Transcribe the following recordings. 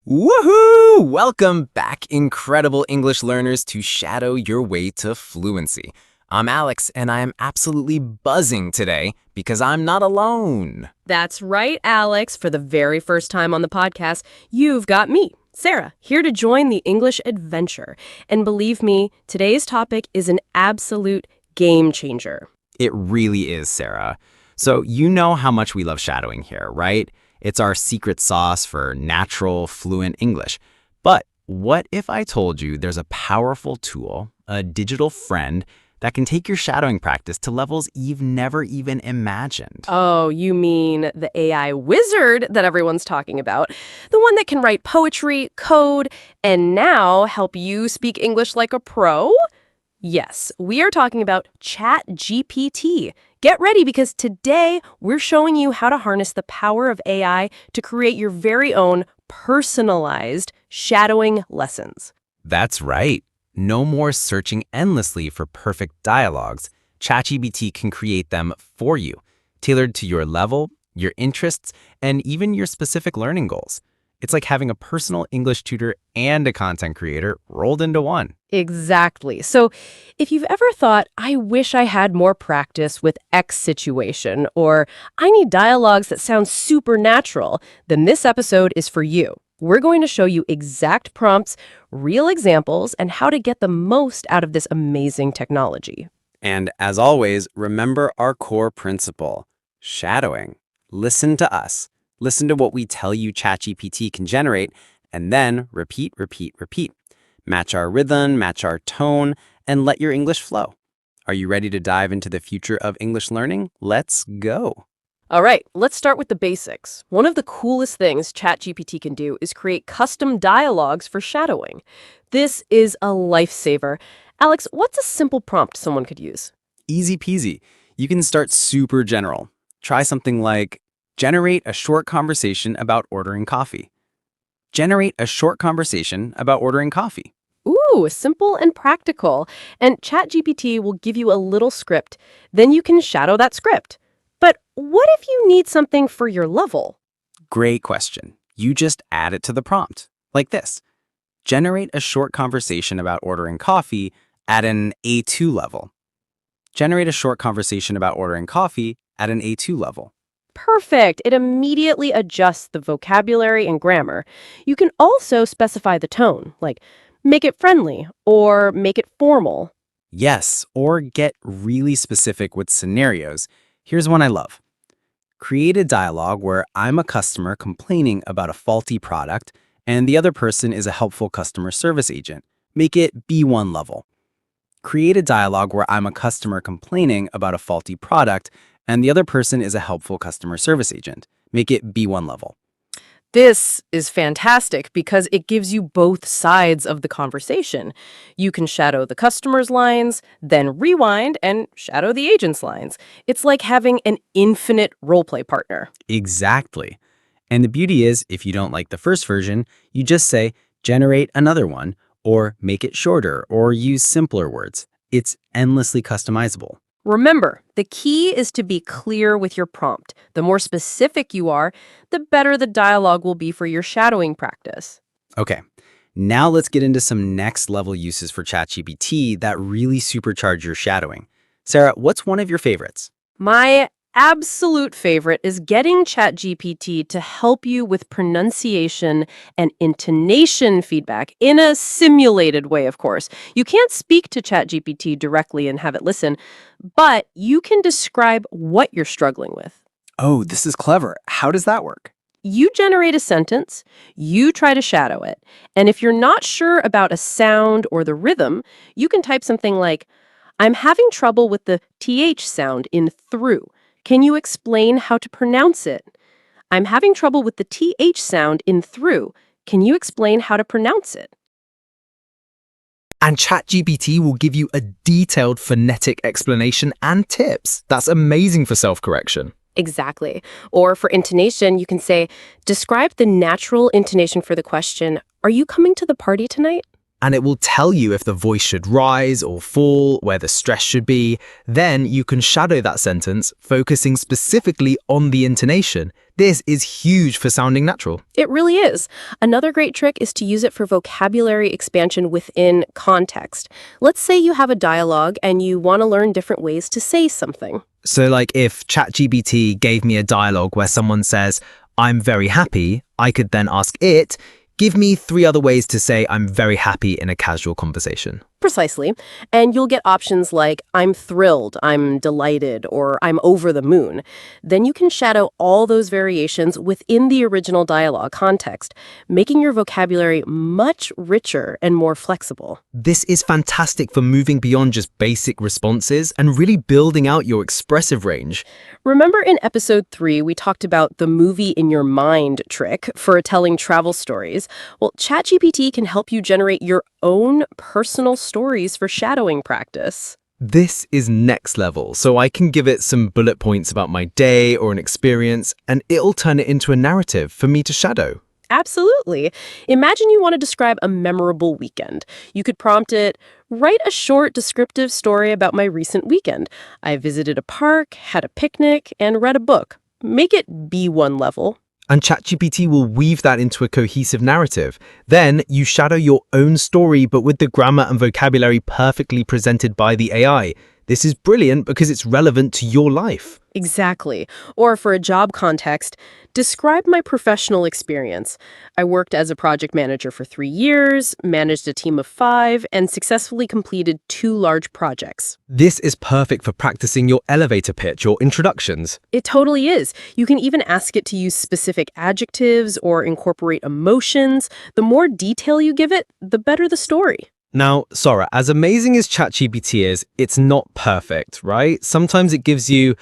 Woohoo! Welcome back, incredible English learners, to Shadow Your Way to Fluency. I'm Alex, and I am absolutely buzzing today because I'm not alone. That's right, Alex. For the very first time on the podcast, you've got me, Sarah, here to join the English adventure. And believe me, today's topic is an absolute game changer. It really is, Sarah. So you know how much we love shadowing here, right? It's our secret sauce for natural, fluent English. But what if I told you there's a powerful tool, a digital friend, that can take your shadowing practice to levels you've never even imagined? Oh, you mean the AI wizard that everyone's talking about? The one that can write poetry, code, and now help you speak English like a pro? Yes, we are talking about ChatGPT. Get ready because today we're showing you how to harness the power of AI to create your very own personalized shadowing lessons. That's right. No more searching endlessly for perfect dialogues. ChatGPT can create them for you, tailored to your level, your interests, and even your specific learning goals. It's like having a personal English tutor and a content creator rolled into one. Exactly. So if you've ever thought, I wish I had more practice with X situation, or I need dialogues that sound supernatural, then this episode is for you. We're going to show you exact prompts, real examples, and how to get the most out of this amazing technology. And as always, remember our core principle, shadowing. Listen to us. Listen to what we tell you ChatGPT can generate, and then repeat, repeat, repeat. Match our rhythm, match our tone, and let your English flow. Are you ready to dive into the future of English learning? Let's go. All right, let's start with the basics. One of the coolest things ChatGPT can do is create custom dialogues for shadowing. This is a lifesaver. Alex, what's a simple prompt someone could use? Easy peasy. You can start super general. Try something like, generate a short conversation about ordering coffee. Generate a short conversation about ordering coffee. Ooh, simple and practical. And ChatGPT will give you a little script. Then you can shadow that script. But what if you need something for your level? Great question. You just add it to the prompt, like this. Generate a short conversation about ordering coffee at an A2 level. Generate a short conversation about ordering coffee at an A2 level. Perfect. It immediately adjusts the vocabulary and grammar. You can also specify the tone, like make it friendly or make it formal. Yes, or get really specific with scenarios. Here's one I love. Create a dialogue where I'm a customer complaining about a faulty product and the other person is a helpful customer service agent. Make it B1 level. Create a dialogue where I'm a customer complaining about a faulty product and the other person is a helpful customer service agent. Make it B1 level. This is fantastic because it gives you both sides of the conversation. You can shadow the customer's lines, then rewind and shadow the agent's lines. It's like having an infinite roleplay partner. Exactly. And the beauty is, if you don't like the first version, you just say, generate another one, or make it shorter, or use simpler words. It's endlessly customizable. Remember, the key is to be clear with your prompt. The more specific you are, the better the dialogue will be for your shadowing practice. Okay, now let's get into some next level uses for ChatGPT that really supercharge your shadowing. Sarah, what's one of your favorites? My absolute favorite is getting ChatGPT to help you with pronunciation and intonation feedback in a simulated way, of course. You can't speak to ChatGPT directly and have it listen, but you can describe what you're struggling with. Oh, this is clever. How does that work? You generate a sentence, you try to shadow it, and if you're not sure about a sound or the rhythm, you can type something like, I'm having trouble with the TH sound in through. Can you explain how to pronounce it? I'm having trouble with the TH sound in through. Can you explain how to pronounce it? And ChatGPT will give you a detailed phonetic explanation and tips. That's amazing for self-correction. Exactly. Or for intonation, you can say, describe the natural intonation for the question, are you coming to the party tonight? And it will tell you if the voice should rise or fall, where the stress should be. Then you can shadow that sentence, focusing specifically on the intonation This is huge for sounding natural. It really is. Another great trick is to use it for vocabulary expansion within context. Let's say you have a dialogue and you want to learn different ways to say something. So like if ChatGPT gave me a dialogue where someone says, I'm very happy, I could then ask it, give me 3 other ways to say I'm very happy in a casual conversation. Precisely. And you'll get options like, I'm thrilled, I'm delighted, or I'm over the moon. Then you can shadow all those variations within the original dialogue context, making your vocabulary much richer and more flexible. This is fantastic for moving beyond just basic responses and really building out your expressive range. Remember in episode 3, we talked about the movie in your mind trick for telling travel stories? Well, ChatGPT can help you generate your own personal stories for shadowing practice. This is next level, so I can give it some bullet points about my day or an experience, and it'll turn it into a narrative for me to shadow. Absolutely. Imagine you want to describe a memorable weekend. You could prompt it, write a short descriptive story about my recent weekend. I visited a park, had a picnic, and read a book. Make it B1 level. And ChatGPT will weave that into a cohesive narrative. Then you shadow your own story, but with the grammar and vocabulary perfectly presented by the AI. This is brilliant because it's relevant to your life. Exactly. Or for a job context, describe my professional experience. I worked as a project manager for 3 years, managed a team of 5, and successfully completed 2 large projects. This is perfect for practicing your elevator pitch or introductions. It totally is. You can even ask it to use specific adjectives or incorporate emotions. The more detail you give it, the better the story. Now, Sora, as amazing as ChatGPT is, it's not perfect, right? Sometimes it gives you,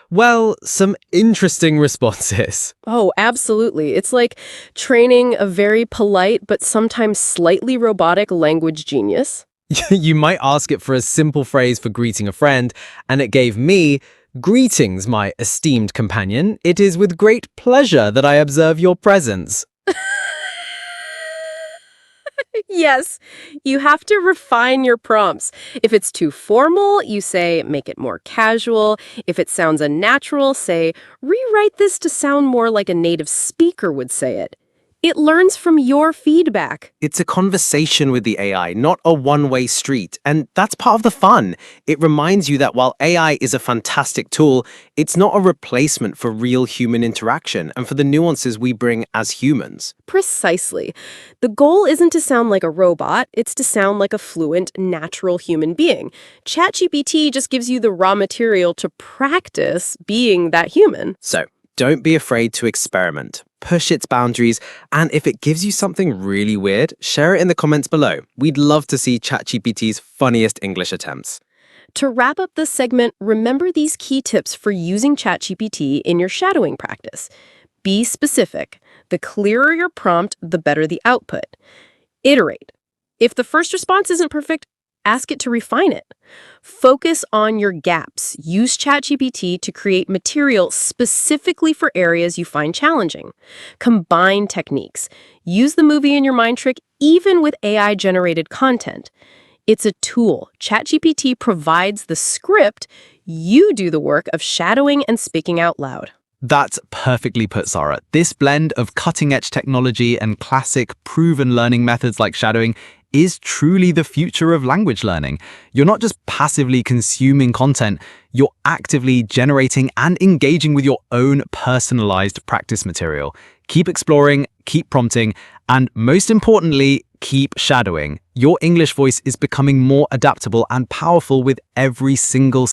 well, some interesting responses. Oh, absolutely. It's like training a very polite but sometimes slightly robotic language genius. You might ask it for a simple phrase for greeting a friend, and it gave me, "Greetings, my esteemed companion. It is with great pleasure that I observe your presence." Yes, you have to refine your prompts. If it's too formal, you say, make it more casual. If it sounds unnatural, say, rewrite this to sound more like a native speaker would say it. It learns from your feedback. It's a conversation with the AI, not a one-way street. And that's part of the fun. It reminds you that while AI is a fantastic tool, it's not a replacement for real human interaction and for the nuances we bring as humans. Precisely. The goal isn't to sound like a robot, it's to sound like a fluent, natural human being. ChatGPT just gives you the raw material to practice being that human. So, don't be afraid to experiment. Push its boundaries, and if it gives you something really weird, share it in the comments below. We'd love to see ChatGPT's funniest English attempts. To wrap up this segment, remember these key tips for using ChatGPT in your shadowing practice. Be specific. The clearer your prompt, the better the output. Iterate. If the first response isn't perfect, ask it to refine it. Focus on your gaps. Use ChatGPT to create material specifically for areas you find challenging. Combine techniques. Use the movie in your mind trick even with AI-generated content. It's a tool. ChatGPT provides the script. You do the work of shadowing and speaking out loud. That's perfectly put, Sarah. This blend of cutting-edge technology and classic, proven learning methods like shadowing is truly the future of language learning. You're not just passively consuming content, you're actively generating and engaging with your own personalized practice material. Keep exploring, keep prompting, and most importantly, keep shadowing. Your English voice is becoming more adaptable and powerful with every single.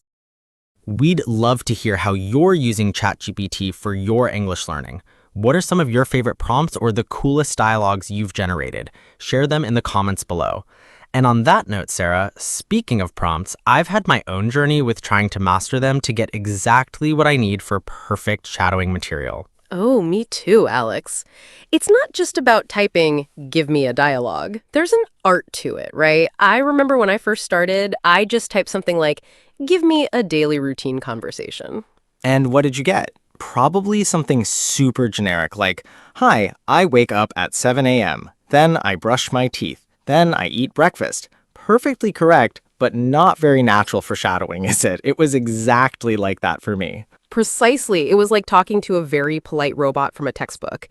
We'd love to hear how you're using ChatGPT for your English learning. What are some of your favorite prompts or the coolest dialogues you've generated? Share them in the comments below. And on that note, Sarah, speaking of prompts, I've had my own journey with trying to master them to get exactly what I need for perfect shadowing material. Oh, me too, Alex. It's not just about typing, give me a dialogue. There's an art to it, right? I remember when I first started, I just typed something like, give me a daily routine conversation. And what did you get? Probably something super generic like, hi, I wake up at 7 a.m., then I brush my teeth, then I eat breakfast. Perfectly correct, but not very natural for shadowing, is it? It was exactly like that for me. Precisely. It was like talking to a very polite robot from a textbook.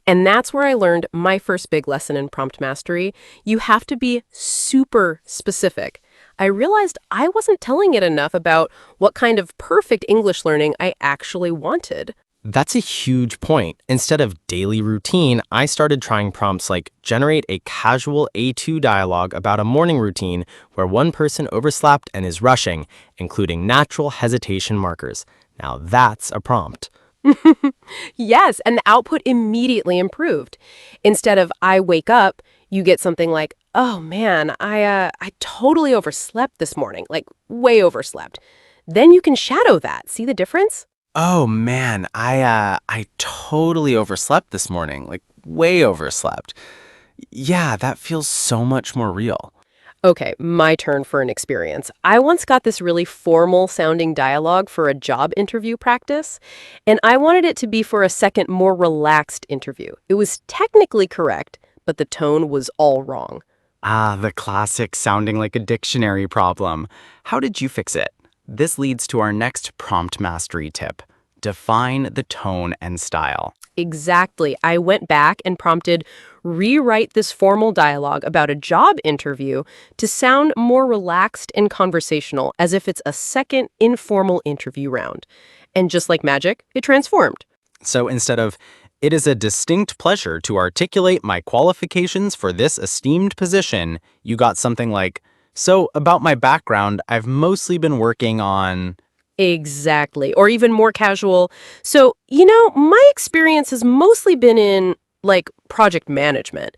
And that's where I learned my first big lesson in prompt mastery. You have to be super specific. I realized I wasn't telling it enough about what kind of perfect English learning I actually wanted. That's a huge point. Instead of daily routine, I started trying prompts like generate a casual A2 dialogue about a morning routine where one person overslept and is rushing, including natural hesitation markers. Now that's a prompt. Yes, and the output immediately improved. Instead of I wake up, you get something like, "Oh man, I totally overslept this morning, like way overslept." Then you can shadow that. See the difference? Oh man, I totally overslept this morning, like way overslept. Yeah, that feels so much more real. Okay, my turn for an experience. I once got this really formal sounding dialogue for a job interview practice, and I wanted it to be for a second, more relaxed interview. It was technically correct, but the tone was all wrong. Ah, the classic sounding like a dictionary problem. How did you fix it? This leads to our next prompt mastery tip. Define the tone and style. Exactly. I went back and prompted, rewrite this formal dialogue about a job interview to sound more relaxed and conversational, as if it's a second informal interview round. And just like magic, it transformed. So instead of, it is a distinct pleasure to articulate my qualifications for this esteemed position, you got something like, so about my background, I've mostly been working on... Exactly. Or even more casual. So, my experience has mostly been in, like, project management.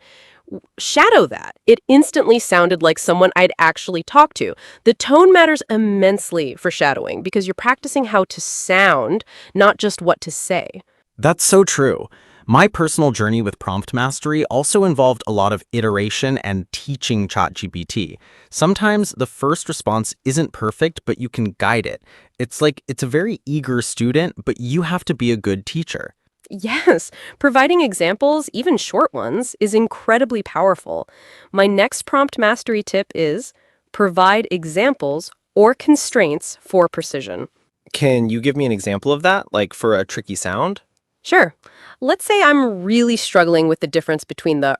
Shadow that. It instantly sounded like someone I'd actually talked to. The tone matters immensely for shadowing because you're practicing how to sound, not just what to say. That's so true. My personal journey with prompt mastery also involved a lot of iteration and teaching ChatGPT. Sometimes the first response isn't perfect, but you can guide it. It's like it's a very eager student, but you have to be a good teacher. Yes, providing examples, even short ones, is incredibly powerful. My next prompt mastery tip is provide examples or constraints for precision. Can you give me an example of that, like for a tricky sound? Sure. Let's say I'm really struggling with the difference between the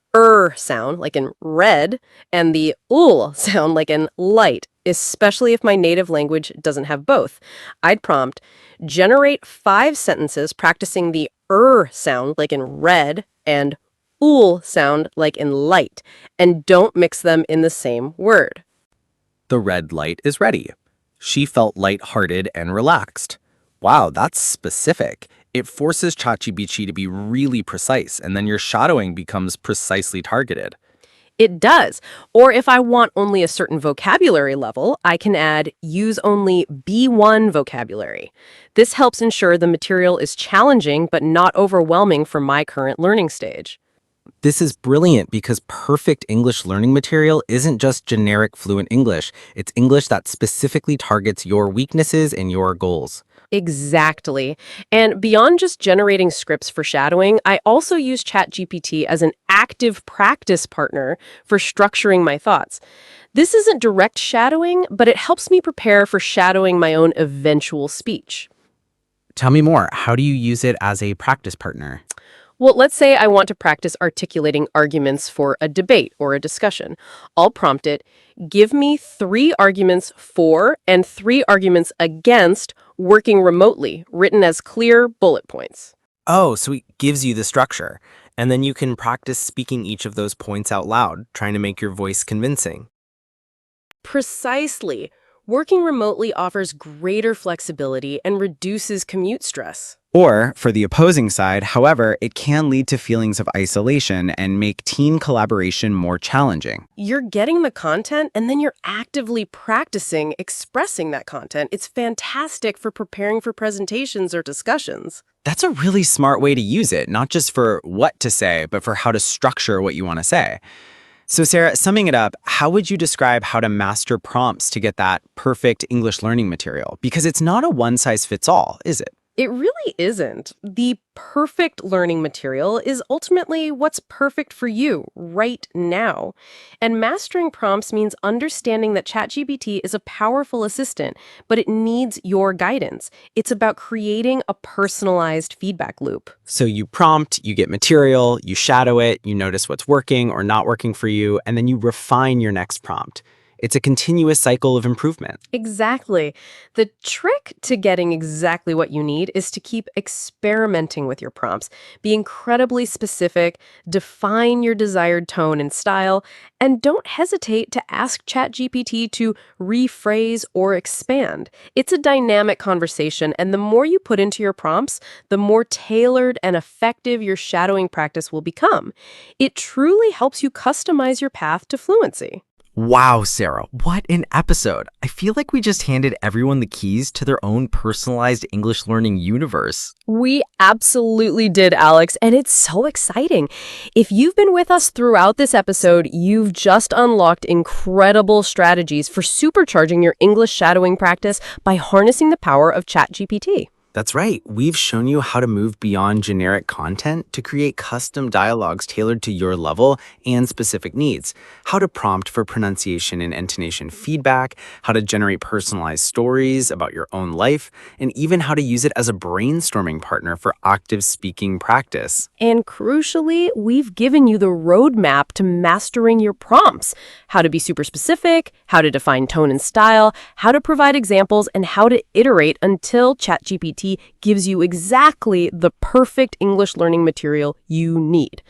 sound, like in red, and the sound, like in light, especially if my native language doesn't have both. I'd prompt, generate 5 sentences practicing the sound, like in red, and sound, like in light, and don't mix them in the same word. The red light is ready. She felt lighthearted and relaxed. Wow, that's specific. It forces ChatGPT to be really precise, and then your shadowing becomes precisely targeted. It does. Or if I want only a certain vocabulary level, I can add use only B1 vocabulary. This helps ensure the material is challenging but not overwhelming for my current learning stage. This is brilliant because perfect English learning material isn't just generic fluent English. It's English that specifically targets your weaknesses and your goals. Exactly. And beyond just generating scripts for shadowing, I also use ChatGPT as an active practice partner for structuring my thoughts. This isn't direct shadowing, but it helps me prepare for shadowing my own eventual speech. Tell me more. How do you use it as a practice partner? Well, let's say I want to practice articulating arguments for a debate or a discussion. I'll prompt it, give me 3 arguments for and 3 arguments against working remotely, written as clear bullet points. Oh, so it gives you the structure. And then you can practice speaking each of those points out loud, trying to make your voice convincing. Precisely. Working remotely offers greater flexibility and reduces commute stress. Or, for the opposing side, however, it can lead to feelings of isolation and make team collaboration more challenging. You're getting the content and then you're actively practicing expressing that content. It's fantastic for preparing for presentations or discussions. That's a really smart way to use it, not just for what to say, but for how to structure what you want to say. So Sarah, summing it up, how would you describe how to master prompts to get that perfect English learning material? Because it's not a one-size-fits-all, is it? It really isn't. The perfect learning material is ultimately what's perfect for you right now. And mastering prompts means understanding that ChatGPT is a powerful assistant, but it needs your guidance. It's about creating a personalized feedback loop. So you prompt, you get material, you shadow it, you notice what's working or not working for you, and then you refine your next prompt. It's a continuous cycle of improvement. Exactly. The trick to getting exactly what you need is to keep experimenting with your prompts. Be incredibly specific, define your desired tone and style, and don't hesitate to ask ChatGPT to rephrase or expand. It's a dynamic conversation, and the more you put into your prompts, the more tailored and effective your shadowing practice will become. It truly helps you customize your path to fluency. Wow, Sarah, what an episode. I feel like we just handed everyone the keys to their own personalized English learning universe. We absolutely did, Alex, and it's so exciting. If you've been with us throughout this episode, you've just unlocked incredible strategies for supercharging your English shadowing practice by harnessing the power of ChatGPT. That's right. We've shown you how to move beyond generic content to create custom dialogues tailored to your level and specific needs, how to prompt for pronunciation and intonation feedback, how to generate personalized stories about your own life, and even how to use it as a brainstorming partner for active speaking practice. And crucially, we've given you the roadmap to mastering your prompts, how to be super specific, how to define tone and style, how to provide examples, and how to iterate until ChatGPT gives you exactly the perfect English learning material you need.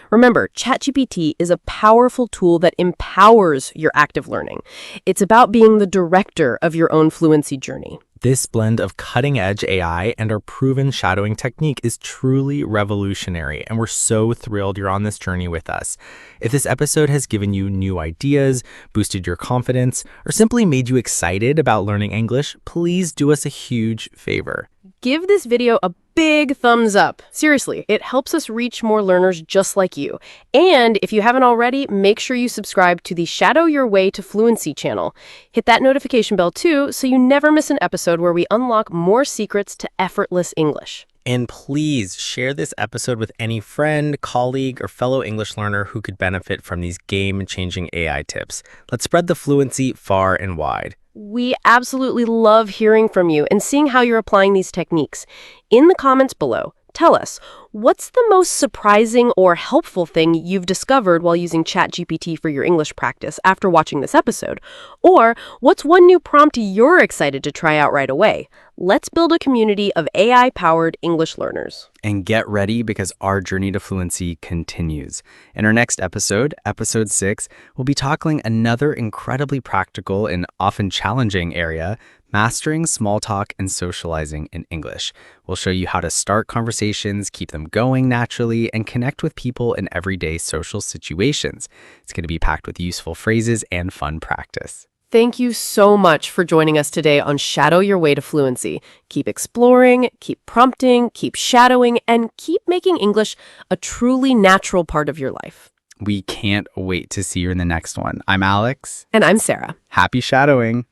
Remember, ChatGPT is a powerful tool that empowers your active learning. It's about being the director of your own fluency journey. This blend of cutting-edge AI and our proven shadowing technique is truly revolutionary, and we're so thrilled you're on this journey with us. If this episode has given you new ideas, boosted your confidence, or simply made you excited about learning English, please do us a huge favor. Give this video a big thumbs up. Seriously, it helps us reach more learners just like you. And if you haven't already, make sure you subscribe to the Shadow Your Way to Fluency channel. Hit that notification bell too, so you never miss an episode where we unlock more secrets to effortless English. And please share this episode with any friend, colleague, or fellow English learner who could benefit from these game-changing AI tips. Let's spread the fluency far and wide. We absolutely love hearing from you and seeing how you're applying these techniques. In the comments below, tell us, what's the most surprising or helpful thing you've discovered while using ChatGPT for your English practice after watching this episode? Or what's one new prompt you're excited to try out right away? Let's build a community of AI-powered English learners. And get ready because our journey to fluency continues. In our next episode, episode 6, we'll be tackling another incredibly practical and often challenging area, mastering small talk and socializing in English. We'll show you how to start conversations, keep them going naturally, and connect with people in everyday social situations. It's going to be packed with useful phrases and fun practice. Thank you so much for joining us today on Shadow Your Way to Fluency. Keep exploring, keep prompting, keep shadowing, and keep making English a truly natural part of your life. We can't wait to see you in the next one. I'm Alex. And I'm Sarah. Happy shadowing.